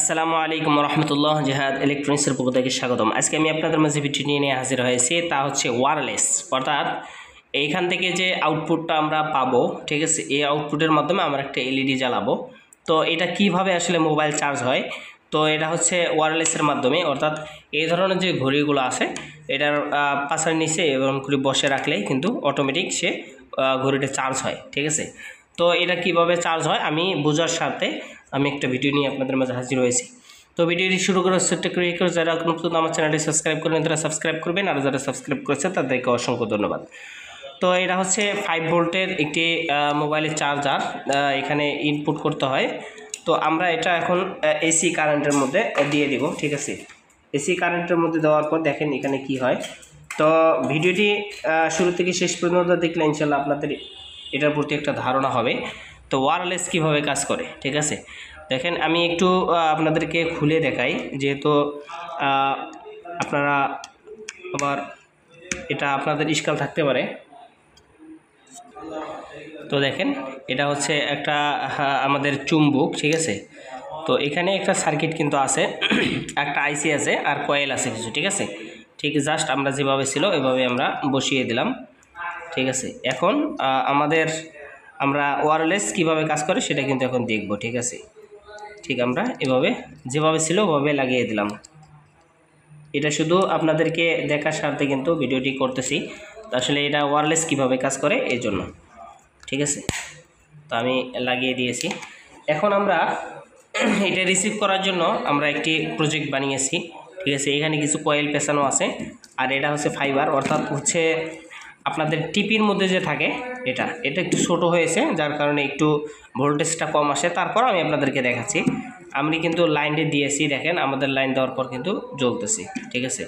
আসসালামু আলাইকুম রহমতুল্লাহ। জিহাদ ইলেকট্রনিক্সের পক্ষ থেকে স্বাগতম। আজকে আমি আপনাদের মাঝে ভিডিও নিয়ে হাজির হয়েছি, তা হচ্ছে ওয়্যারলেস, অর্থাৎ এইখান থেকে যে আউটপুটটা আমরা পাবো, ঠিক আছে, এই আউটপুটের মাধ্যমে আমরা একটা এলইডি জ্বালাবো। তো এটা কিভাবে আসলে মোবাইল চার্জ হয়, তো এটা হচ্ছে ওয়্যারলেসের মাধ্যমে, অর্থাৎ এই ধরনের যে ঘড়িগুলো আছে এটার পাশার নিচে এরকম করে বসে রাখলেই কিন্তু অটোমেটিক সে ঘড়িটা চার্জ হয়, ঠিক আছে। তো এটা কিভাবে চার্জ হয় আমি বোঝার সাথে আমি একটা ভিডিও নিয়ে আপনাদের মাঝে হাজির হয়েছি। তো ভিডিওটি শুরু করার ছোট্ট করে যারা নতুন আমার চ্যানেলটি সাবস্ক্রাইব করেন তারা সাবস্ক্রাইব করবেন, আর যারা সাবস্ক্রাইব করেছে তাদেরকে অসংখ্য ধন্যবাদ। তো এটা হচ্ছে 5 ভোল্টের একটি মোবাইলের চার্জার, এখানে ইনপুট করতে হয়। তো আমরা এটা এখন এসি কারেন্টের মধ্যে দিয়ে দিব, ঠিক আছে। এসি কারেন্টের মধ্যে দেওয়ার পর দেখেন এখানে কি হয়। তো ভিডিওটি শুরু থেকে শেষ পর্যন্ত দেখলে ইনশাল্লাহ আপনাদের এটার প্রতি একটা ধারণা হবে তো ওয়্যারলেস কীভাবে কাজ করে, ঠিক আছে। দেখেন আমি একটু আপনাদেরকে খুলে দেখাই, যেহেতু আপনারা আবার এটা আপনাদের ইশকাল থাকতে পারে। তো দেখেন এটা হচ্ছে একটা আমাদের চুম্বক, ঠিক আছে। তো এখানে একটা সার্কিট কিন্তু আছে, একটা আইসি আছে আর কয়েল আছে কিছু, ঠিক আছে। ঠিক জাস্ট আমরা যেভাবে ছিল এভাবে আমরা বসিয়ে দিলাম, ঠিক আছে। এখন আমরা ওয়্যারলেস কিভাবে কাজ করে সেটা কিন্তু এখন দেখব, ঠিক আছে। ঠিক আমরা এভাবে যেভাবে ছিল ওভাবে লাগিয়ে দিলাম। এটা শুধু আপনাদেরকে দেখার স্বার্থে কিন্তু ভিডিওটি করতেছি, আসলে এটা ওয়্যারলেস কিভাবে কাজ করে এই জন্য, ঠিক আছে। তো আমি লাগিয়ে দিয়েছি। এখন আমরা এটা রিসিভ করার জন্য আমরা একটি প্রজেক্ট বানিয়েছি, ঠিক আছে। এখানে কিছু কয়েল পেছানো আছে, আর এটা হচ্ছে ফাইবার, অর্থাৎ হচ্ছে আপনাদের টিপির মধ্যে যে থাকে এটা একটু ছোট হয়েছে, যার কারণে একটু ভোল্টেজটা কম আসে। তারপর আমি আপনাদেরকে দেখাচ্ছি, আমি কিন্তু লাইনটি দিয়েছি, দেখেন আমাদের লাইন দেওয়ার পর কিন্তু জ্বলতেছি, ঠিক আছে।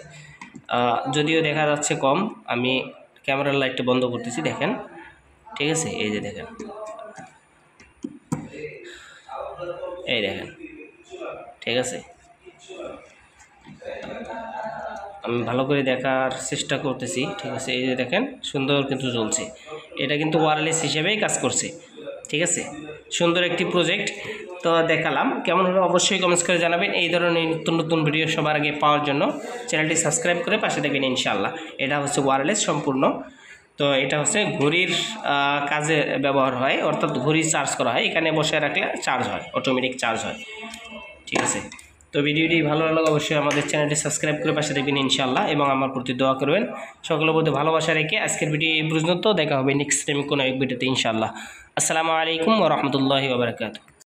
যদিও দেখা যাচ্ছে কম, আমি ক্যামেরার লাইটটা বন্ধ করতেছি, দেখেন, ঠিক আছে। এই যে দেখেন, এই দেখেন, ঠিক আছে। আমি ভালো করে দেখার চেষ্টা করতেছি, ঠিক আছে। এই যে দেখেন সুন্দর কিন্তু জ্বলছে, এটা কিন্তু ওয়্যারলেস হিসেবেই কাজ করছে, ঠিক আছে। সুন্দর একটি প্রজেক্ট তো দেখালাম, কেমন হলো অবশ্যই কমেন্টস করে জানাবেন। এই ধরনের নতুন নতুন ভিডিও সবার আগে পাওয়ার জন্য চ্যানেলটি সাবস্ক্রাইব করে পাশে থাকবেন ইনশাআল্লাহ। এটা হচ্ছে ওয়্যারলেস সম্পূর্ণ। তো এটা হচ্ছে ঘড়ির কাজে ব্যবহার হয়, অর্থাৎ ঘড়ি চার্জ করা হয়, এখানে বসে রাখলে চার্জ হয়, অটোমেটিক চার্জ হয়, ঠিক আছে। তো ভিডিওটি ভালো লাগলে অবশ্যই আমাদের চ্যানেলটি সাবস্ক্রাইব করে পাশে দেখবেন ইনশাআল্লাহ, এবং আমার প্রতি দোয়া করবেন। সকলের প্রতি ভালোবাসা রেখে আজকের ভিডিও এই পর্যন্ত, দেখা হবে নেক্সট টাইম কোনো এক ভিডিওতে ইনশাআল্লাহ। আসসালামু আলাইকুম ওয়া রাহমাতুল্লাহি ওয়া বারাকাতুহু।